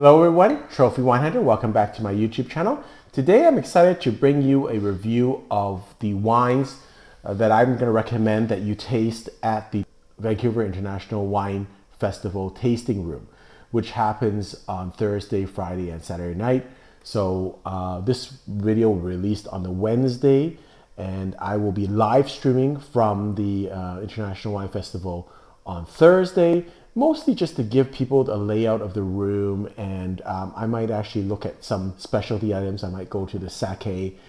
Hello everyone, Trophy Wine Hunter. Welcome back to my YouTube channel. Today I'm excited to bring you a review of the wines that I'm going to recommend that you taste at the Vancouver International Wine Festival tasting room, which happens on Thursday, Friday, and Saturday night. So this video will be released on the Wednesday, and I will be live streaming from the International Wine Festival on Thursday, mostly just to give people a layout of the room, and I might actually look at some specialty items. I might go to the sake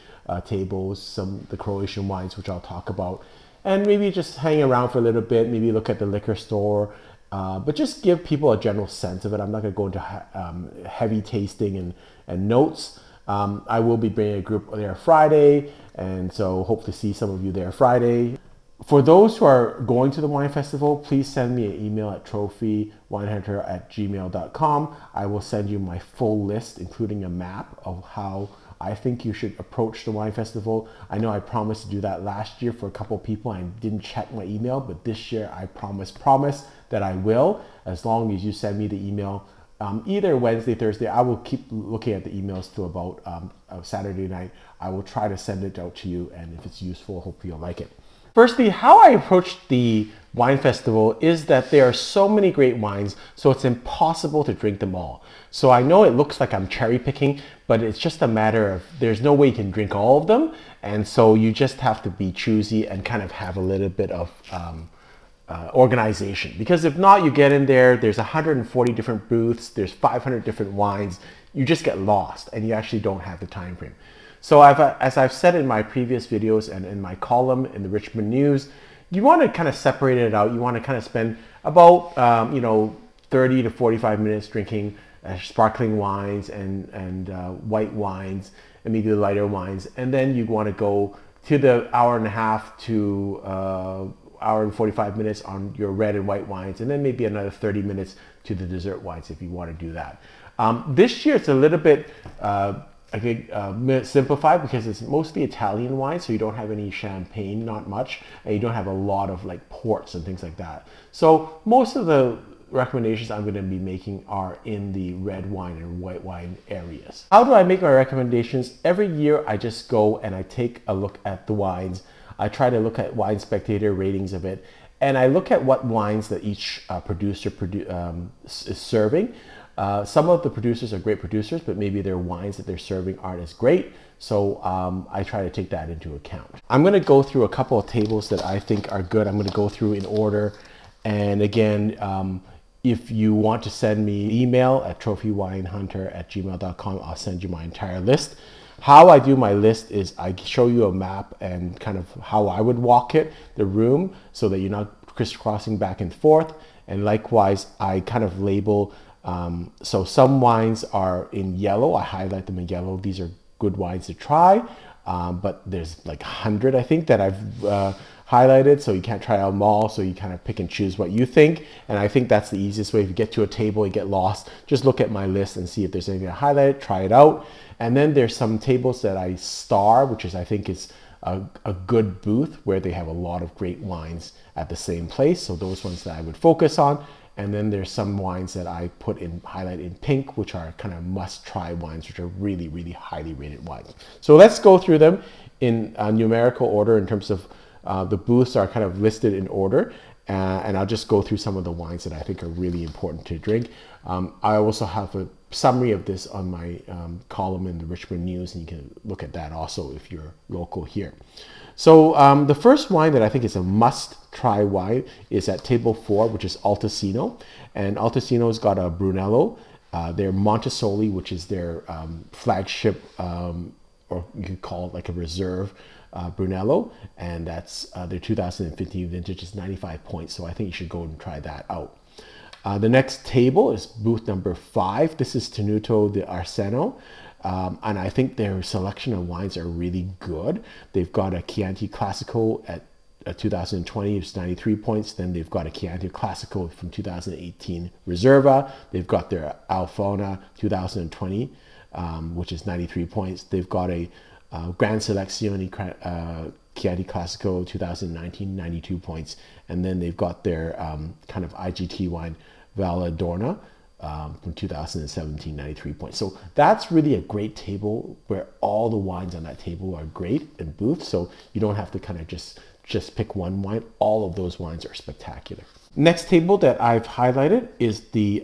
tables, the Croatian wines, which I'll talk about, and maybe just hang around for a little bit, maybe look at the liquor store, but just give people a general sense of it. I'm not going to go into heavy tasting and notes. I will be bringing a group there Friday, and so hope to see some of you there Friday. For those who are going to the wine festival, please send me an email at trophywinehunter@gmail.com. I will send you my full list, including a map of how I think you should approach the wine festival. I know I promised to do that last year for a couple of people. I didn't check my email, but this year I promise that I will, as long as you send me the email either Wednesday, Thursday. I will keep looking at the emails till about Saturday night. I will try to send it out to you, and if it's useful, hopefully you'll like it. Firstly, how I approach the wine festival is that there are so many great wines, so it's impossible to drink them all. So I know it looks like I'm cherry picking, but it's just a matter of there's no way you can drink all of them, and so you just have to be choosy and kind of have a little bit of organization. Because if not, you get in there, there's 140 different booths, there's 500 different wines, you just get lost and you actually don't have the time frame. So as I've said in my previous videos and in my column in the Richmond News, you want to kind of separate it out. You want to kind of spend about 30 to 45 minutes drinking sparkling wines and white wines and maybe the lighter wines, and then you want to go to the hour and a half to hour and 45 minutes on your red and white wines, and then maybe another 30 minutes to the dessert wines if you want to do that. This year it's a little bit I think simplified because it's mostly Italian wine, so you don't have any champagne, not much, and you don't have a lot of like ports and things like that. So most of the recommendations I'm going to be making are in the red wine and white wine areas. How do I make my recommendations? Every year I just go and I take a look at the wines. I try to look at Wine Spectator ratings of it, and I look at what wines that each producer is serving. Some of the producers are great producers, but maybe their wines that they're serving aren't as great. So I try to take that into account. I'm going to go through a couple of tables that I think are good. I'm going to go through in order. And again, if you want to send me email at trophywinehunter@gmail.com, I'll send you my entire list. How I do my list is I show you a map and kind of how I would walk the room, so that you're not crisscrossing back and forth. And likewise, I kind of label. So some wines are in yellow. I highlight them in yellow. These are good wines to try, but there's like 100 I think that I've highlighted, so you can't try them all, so you kind of pick and choose what you think. And I think that's the easiest way. If you get to a table, you get lost, just look at my list and see if there's anything I highlighted, try it out. And then there's some tables that I star, which is I think is a good booth where they have a lot of great wines at the same place, so those ones that I would focus on. And then there's some wines that I highlight in pink, which are kind of must-try wines, which are really, really highly rated wines. So let's go through them in numerical order in terms of the booths are kind of listed in order. And I'll just go through some of the wines that I think are really important to drink. I also have a summary of this on my column in the Richmond News, and you can look at that also if you're local here. So the first wine that I think is a must-try wine is at table 4, which is Altesino. And Altesino's got a Brunello, their Montesoli, which is their flagship, or you could call it like a reserve Brunello, and that's their 2015 vintage is 95 points, so I think you should go and try that out. The next table is booth number 5. This is Tenuto di Arseno. And I think their selection of wines are really good. They've got a Chianti Classico at 2020, it's 93 points. Then they've got a Chianti Classico from 2018 Reserva. They've got their Alfona 2020, which is 93 points. They've got a Gran Selezione Chianti Classico 2019, 92 points. And then they've got their kind of IGT wine, Valladorna, from 2017, 93 points. So that's really a great table where all the wines on that table are great and booths. So you don't have to kind of just pick one wine. All of those wines are spectacular. Next table that I've highlighted is the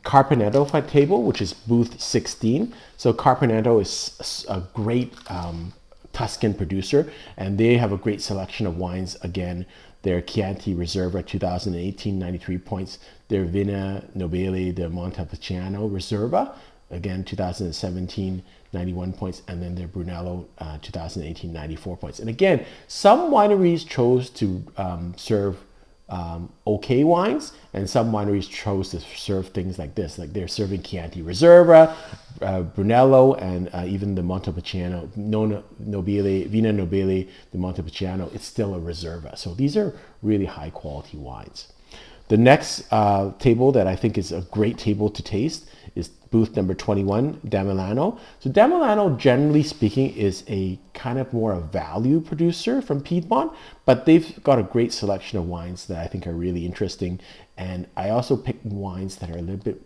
Carpenetto table, which is booth 16. So Carpenetto is a great Tuscan producer, and they have a great selection of wines. Again, their Chianti Reserva 2018, 93 points. Their Vina Nobile de Montepulciano Reserva, again, 2017, 91 points. And then their Brunello 2018, 94 points. And again, some wineries chose to serve okay wines, and some wineries chose to serve things like this, like they're serving Chianti Reserva, Brunello, and even the Montepulciano, Vina Nobile de Montepulciano. It's still a Reserva. So these are really high quality wines. The next table that I think is a great table to taste is booth number 21, Da Milano. So Da Milano, generally speaking, is a kind of more a value producer from Piedmont, but they've got a great selection of wines that I think are really interesting. And I also picked wines that are a little bit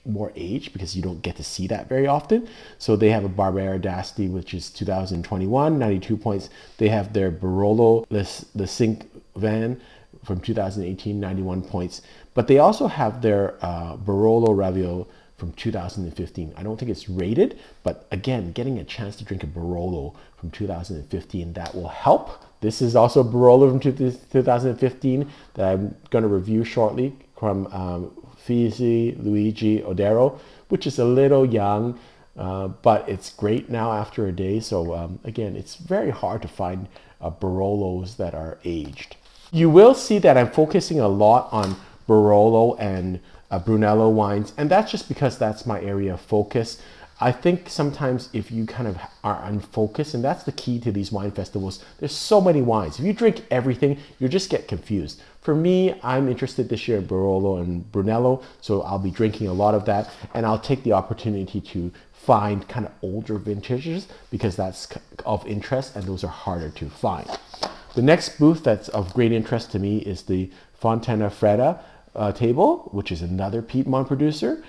more aged, because you don't get to see that very often. So they have a Barbera d'Asti, which is 2021, 92 points. They have their Barolo Le Cinq Van from 2018, 91 points. But they also have their Barolo Raviol from 2015. I don't think it's rated, but again, getting a chance to drink a Barolo from 2015, that will help. This is also Barolo from 2015 that I'm going to review shortly from Fisi Luigi Odero, which is a little young, but it's great now after a day. So again, it's very hard to find Barolos that are aged. You will see that I'm focusing a lot on Barolo and Brunello wines, and that's just because that's my area of focus. I think sometimes if you kind of are unfocused, and that's the key to these wine festivals, there's so many wines. If you drink everything, you just get confused. For me, I'm interested this year in Barolo and Brunello, so I'll be drinking a lot of that, and I'll take the opportunity to find kind of older vintages, because that's of interest, and those are harder to find. The next booth that's of great interest to me is the Fontana Fredda table, which is another Piedmont producer.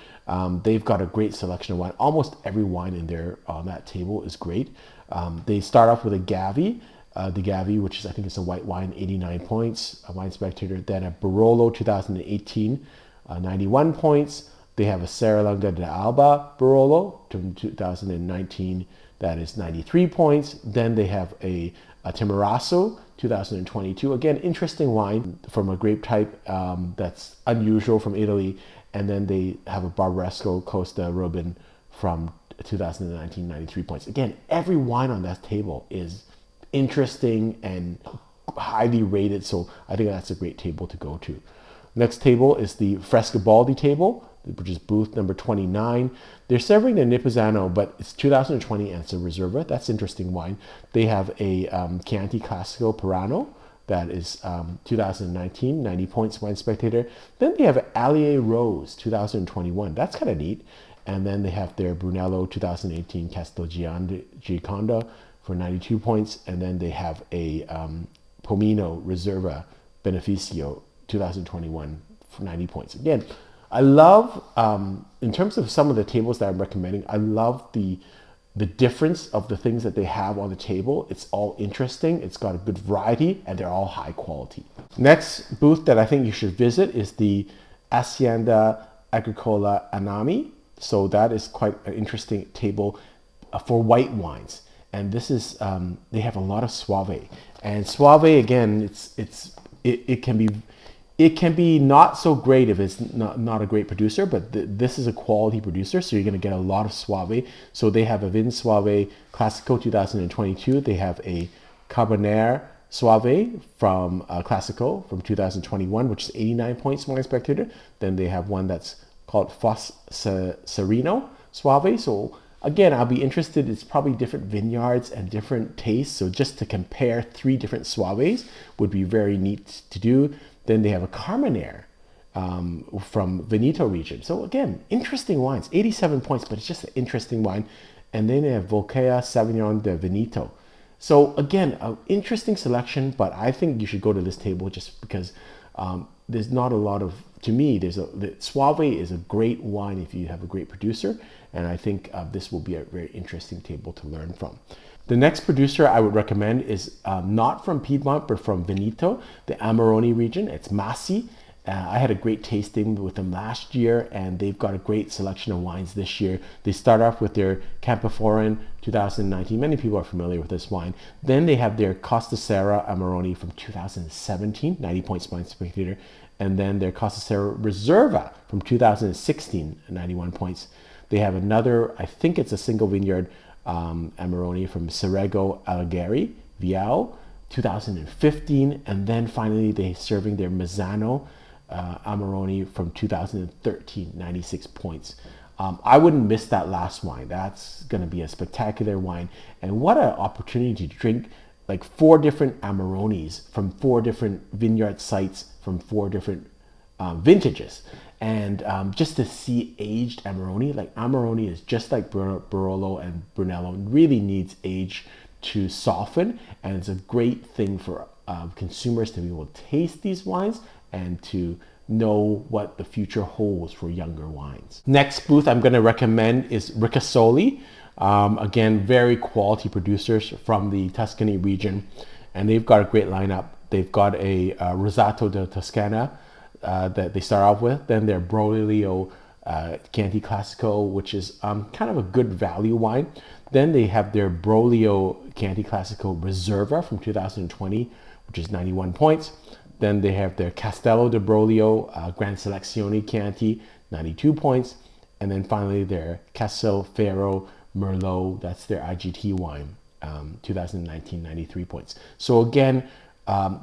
They've got a great selection of wine. Almost every wine in there on that table is great. They start off with a Gavi, the Gavi, which is, I think it's a white wine, 89 points, a Wine Spectator. Then a Barolo 2018, 91 points. They have a Serralunga de Alba Barolo from 2019, that is 93 points. Then they have a Timorasso 2022, again, interesting wine from a grape type that's unusual from Italy. And then they have a Barbaresco Costa Robin from 2019, 93 points. Again, every wine on that table is interesting and highly rated, so I think that's a great table to go to. Next table is the Frescobaldi table, which is booth number 29. They're serving the Niposano, but it's 2020 and it's a Reserva. That's interesting wine. They have a Chianti Classico Pirano that is 2019, 90 points, Wine Spectator. Then they have Allier Rose 2021. That's kind of neat. And then they have their Brunello 2018 Castelgiacondo for 92 points. And then they have a Pomino Reserva Beneficio 2021 for 90 points. Again, I love, in terms of some of the tables that I'm recommending, I love the difference of the things that they have on the table. It's all interesting, it's got a good variety, and they're all high quality. Next booth that I think you should visit is the Hacienda Agricola Anami. So that is quite an interesting table for white wines. And this is, they have a lot of Soave. And Soave, again, it can be not so great if it's not a great producer, but this is a quality producer, so you're going to get a lot of Soave. So they have a Vin Soave Classico 2022. They have a Cabernet Soave from Classico from 2021, which is 89 points, Wine Spectator. Then they have one that's called Fos Sereno Soave. So again, I'll be interested. It's probably different vineyards and different tastes. So just to compare 3 different Soaves would be very neat to do. Then they have a Carmenere from Veneto region. So again, interesting wines, 87 points, but it's just an interesting wine. And then they have Volcea Sauvignon de Veneto. So again, an interesting selection, but I think you should go to this table just because there's not a lot of, to me, the Suave is a great wine if you have a great producer, and I think this will be a very interesting table to learn from. The next producer I would recommend is not from Piedmont, but from Veneto, the Amarone region. It's Massi. I had a great tasting with them last year, and they've got a great selection of wines this year. They start off with their Campoforan 2019. Many people are familiar with this wine. Then they have their Costa Serra Amarone from 2017, 90 points by spectator. And then their Costa Serra Reserva from 2016, 91 points. They have another, I think it's a single vineyard Amarone from Cerrego Algheri, Vial, 2015. And then finally they're serving their Mezzano Amarone from 2013, 96 points. I wouldn't miss that last wine. That's going to be a spectacular wine. And what an opportunity to drink like 4 different Amarones from 4 different vineyard sites from 4 different vintages. And just to see aged Amarone, like Amarone is just like Barolo and Brunello, really needs age to soften. And it's a great thing for consumers to be able to taste these wines and to know what the future holds for younger wines. Next booth I'm going to recommend is Ricasoli. Again, very quality producers from the Tuscany region, and they've got a great lineup. They've got a Rosato de Toscana that they start off with, then their Broglio Chianti Classico, which is kind of a good value wine. Then they have their Broglio Chianti Classico Reserva from 2020, which is 91 points. Then they have their Castello de Broglio Gran Selezione Chianti, 92 points. And then finally their Castelferro Merlot, that's their IGT wine, 2019, 93 points. So again,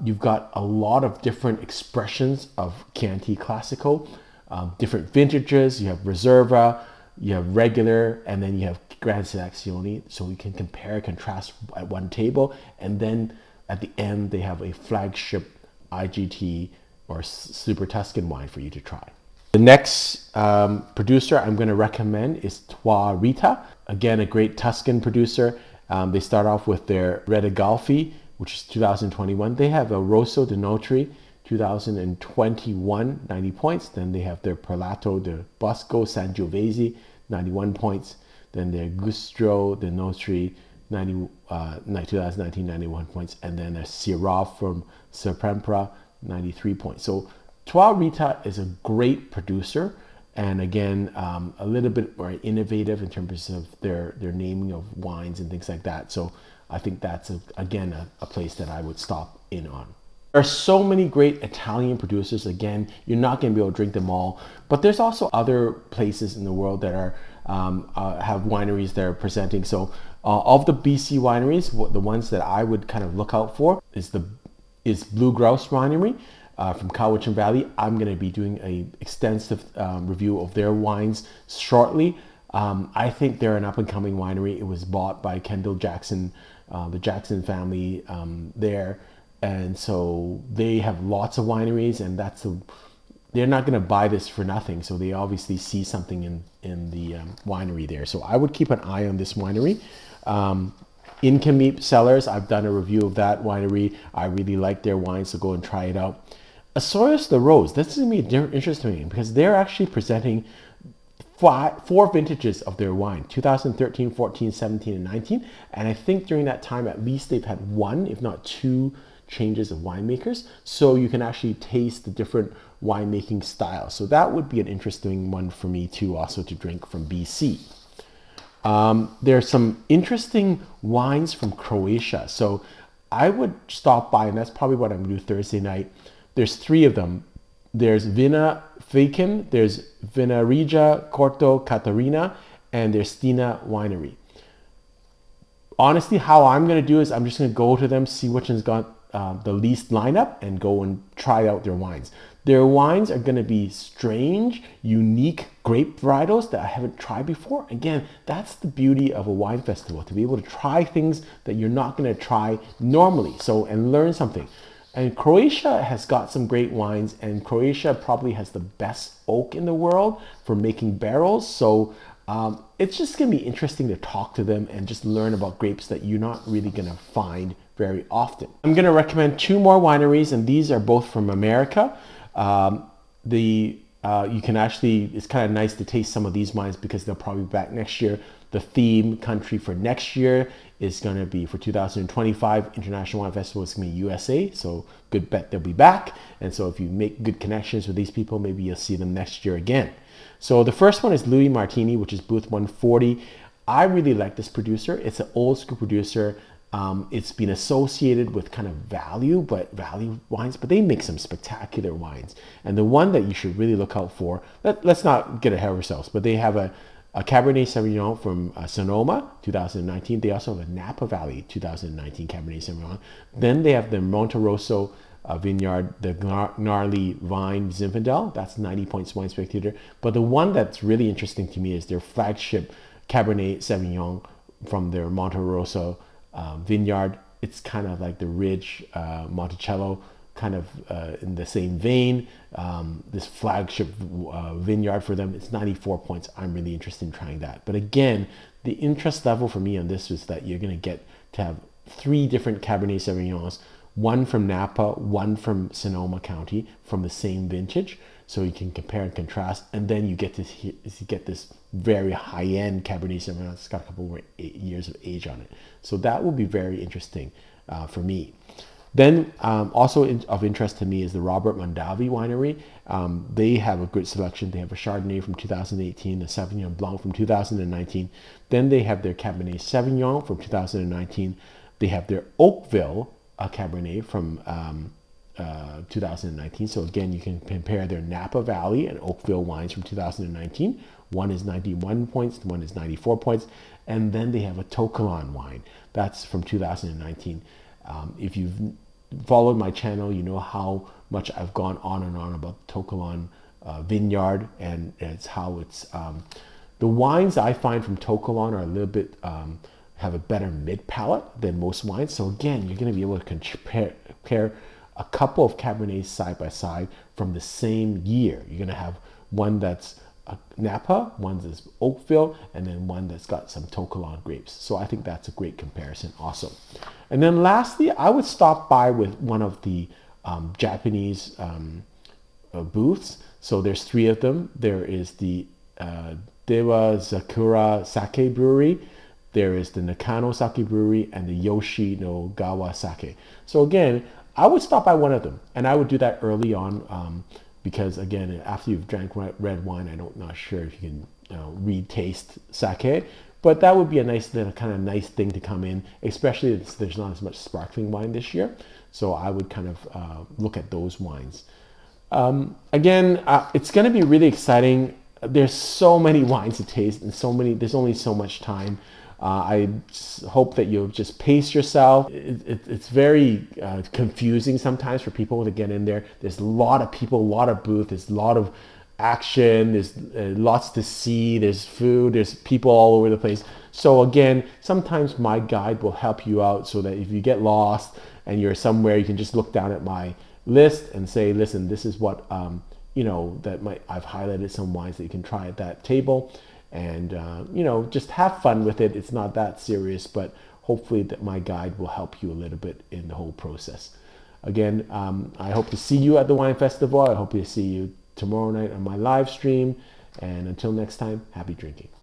you've got a lot of different expressions of Chianti Classico, different vintages. You have Reserva, you have regular, and then you have Gran Selezione. So you can compare, contrast at one table. And then at the end, they have a flagship IGT or Super Tuscan wine for you to try. The next producer I'm going to recommend is Twarita. Again, a great Tuscan producer. They start off with their Redagalfi, which is 2021. They have a Rosso de Notri, 2021, 90 points. Then they have their Perlato de Bosco Sangiovese, 91 points. Then their Gustro de Notri, 2019, 91 points. And then a Syrah from Serpempra, 93 points. So Twarita is a great producer, and again, a little bit more innovative in terms of their naming of wines and things like that. So I think that's, again, a place that I would stop in on. There are so many great Italian producers. Again, you're not going to be able to drink them all, but there's also other places in the world that are have wineries that are presenting. So of the BC wineries, the ones that I would kind of look out for is Blue Grouse Winery from Cowichan Valley. I'm going to be doing an extensive review of their wines shortly. I think they're an up-and-coming winery. It was bought by Kendall Jackson, the Jackson family there. And so they have lots of wineries, and they're not going to buy this for nothing. So they obviously see something in the winery there. So I would keep an eye on this winery. Incameep Cellars, I've done a review of that winery. I really like their wine, so go and try it out. Assoyos de Rose, this is going to be interesting because they're actually presenting 4 vintages of their wine, 2013, 14, 17, and 19. And I think during that time, at least they've had 1, if not 2, changes of winemakers. So you can actually taste the different winemaking styles. So that would be an interesting one for me too, also to drink from BC. There's some interesting wines from Croatia. So I would stop by, and that's probably what I'm going to do Thursday night. There's 3 of them. There's Vina Fakin, there's Vinarija Corto Catarina, and there's Stina Winery. Honestly, how I'm going to do is I'm just going to go to them, see which one's got the least lineup, and go and try out their wines. Their wines are going to be strange, unique grape varietals that I haven't tried before. Again, that's the beauty of a wine festival, to be able to try things that you're not going to try normally. So, and learn something. And Croatia has got some great wines, and Croatia probably has the best oak in the world for making barrels. So it's just going to be interesting to talk to them and just learn about grapes that you're not really going to find very often. I'm going to recommend 2 more wineries, and these are both from America. You can actually, it's kind of nice to taste some of these wines because they'll probably be back next year. The theme country for next year is going to be, for 2025 International Wine Festival, it's going to be USA. So good bet they'll be back. And so if you make good connections with these people, maybe you'll see them next year again. So the first one is Louis Martini, which is booth 140. I really like this producer. It's an old school producer. It's been associated with kind of value wines, but they make some spectacular wines. And the one that you should really look out for, let's not get ahead of ourselves, but they have a Cabernet Sauvignon from Sonoma, 2019. They also have a Napa Valley 2019 Cabernet Sauvignon. Then they have the Monte Rosso vineyard, the Gnarly Vine Zinfandel. That's 90 points Wine Spectator. But the one that's really interesting to me is their flagship Cabernet Sauvignon from their Monte Rosso vineyard. It's kind of like the Ridge Monticello, kind of in the same vein. This flagship vineyard for them, it's 94 points. I'm really interested in trying that. But again, the interest level for me on this is that you're going to get to have 3 different Cabernet Sauvignons, one from Napa, one from Sonoma County, from the same vintage. So you can compare and contrast, and then you get this very high-end Cabernet Sauvignon that's got a couple more years of age on it. So that will be very interesting for me. Then also of interest to me is the Robert Mondavi Winery. They have a good selection. They have a Chardonnay from 2018, a Sauvignon Blanc from 2019. Then they have their Cabernet Sauvignon from 2019. They have their Oakville Cabernet from 2019. So again, you can compare their Napa Valley and Oakville wines from 2019. One is 91 points, one is 94 points. And then they have a Tokalan wine. That's from 2019. If you've followed my channel, you know how much I've gone on and on about Tokalan vineyard, and it's how it's the wines I find from Tokalan are a little bit have a better mid palate than most wines. So again, you're going to be able to compare a couple of Cabernets side by side from the same year. You're going to have one that's Napa, one that's Oakville, and then one that's got some Tokalan grapes. So I think that's a great comparison also. And then lastly, I would stop by with one of the Japanese booths. So there's 3 of them. There is the Dewa Zakura Sake Brewery. There is the Nakano Sake Brewery and the Yoshi no Gawa Sake. So again, I would stop by one of them, and I would do that early on because again, after you've drank red wine, I'm not sure if you can re-taste sake, but that would be a nice kind of nice thing to come in, especially if there's not as much sparkling wine this year. So I would kind of look at those wines. Again, it's going to be really exciting. There's so many wines to taste, and there's only so much time. I hope that you'll just pace yourself. It's very confusing sometimes for people to get in there. There's a lot of people, a lot of booths, there's a lot of action, there's lots to see, there's food, there's people all over the place. So again, sometimes my guide will help you out so that if you get lost and you're somewhere, you can just look down at my list and say, listen, this is what, I've highlighted some wines that you can try at that table. And just have fun with it. It's not that serious, but hopefully that my guide will help you a little bit in the whole process. Again, I hope to see you at the wine festival. I hope to see you tomorrow night on my live stream. And until next time, happy drinking.